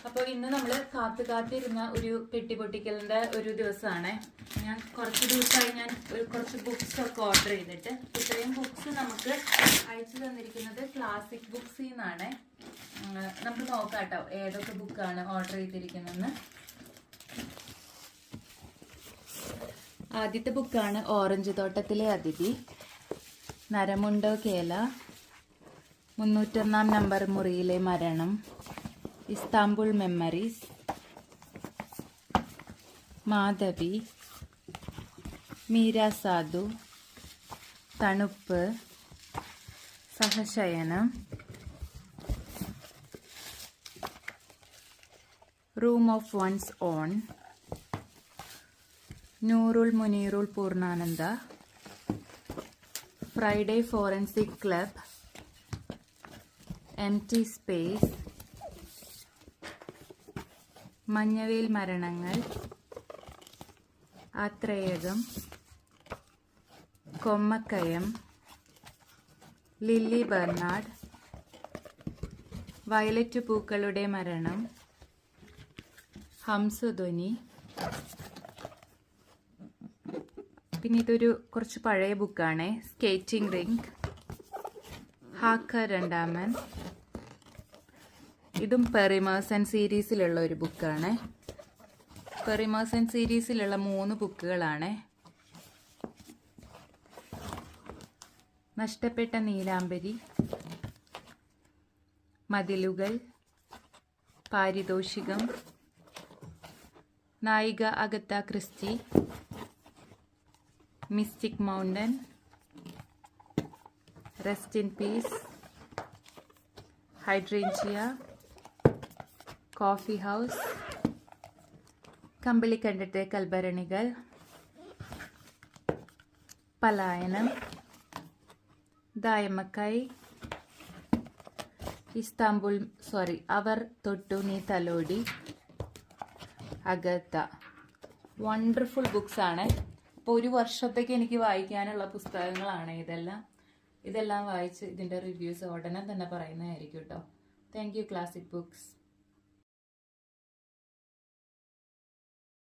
അപ്പോൾ ഇന്ന് നമ്മൾ കാത്തിരുന്ന ഒരു പെട്ടിപൊട്ടിക്കലിന്റെ ഒരു ദിവസമാണ്. ഞാൻ കുറച്ച് ദിവസമായി കുറച്ച് ബുക്സ് ഒക്കെ ഓർഡർ ചെയ്തിട്ട്. ഇത്രയും ബുക്സ് നമുക്ക് അയച്ചു തന്നിരിക്കുന്നത് ക്ലാസിക് ബുക്സിൽ നിന്നാണ്. നമുക്ക് നോക്കാം കേട്ടോ ഏതൊക്കെ ബുക്കാണ് ഓർഡർ ചെയ്തിരിക്കുന്നതെന്ന്. ആദ്യത്തെ ബുക്കാണ് ഓറഞ്ച് തോട്ടത്തിലെ അതിഥി. നരമുണ്ടോ കേല, 301 നമ്പർ മുറിയിലെ മരണം, ഇസ്താംബുൾ മെമ്മറീസ്, മാധവി, മീര സാധു, തണുപ്പ്, സഹശയനം, റൂം ഓഫ് വൺസ് ഓൺ, നൂറുൽ മുനീറുൽ പൂർണ്ണാനന്ദ, Friday forensic club, empty space, മഞ്ഞവേൽ മരണങ്ങൾ, ആത്രേയകം, കൊമ്മക്കയം, ലില്ലി ബെർണാഡ്, വയലറ്റ് പൂക്കളുടെ മരണം, ഹംസധ്വനി. പിന്നെ ഇതൊരു കുറച്ച് പഴയ ബുക്കാണ്. സ്കേറ്റിംഗ് റിംഗ്, ഹാക്കർ രണ്ടാമൻ. ഇതും പെറിമേഴ്സൺ സീരീസിലുള്ള ഒരു ബുക്കാണ്. പെറിമേഴ്സൺ സീരീസിലുള്ള 3 ബുക്കുകളാണ്. നഷ്ടപ്പെട്ട നീലാംബരി, മതിലുകൾ, പാരിതോഷികം, നായിക Agatha Christie, mystic mountain, rest in peace, hydrangea, coffee house, കമ്പിളിക്കണ്ടത്തെ കൽഭരണികൾ, പലായനം, ദായമക്കായി, ഇസ്താംബുൾ അവർ തൊട്ടു നീ തലോടി, അഗത്ത. വണ്ടർഫുൾ ബുക്സ് ആണ്. അപ്പോൾ ഒരു വർഷത്തേക്ക് എനിക്ക് വായിക്കാനുള്ള പുസ്തകങ്ങളാണ് ഇതെല്ലാം വായിച്ച് ഇതിൻ്റെ റിവ്യൂസ് ഉടനെ തന്നെ പറയുന്നതായിരിക്കും കേട്ടോ. Thank you classic books.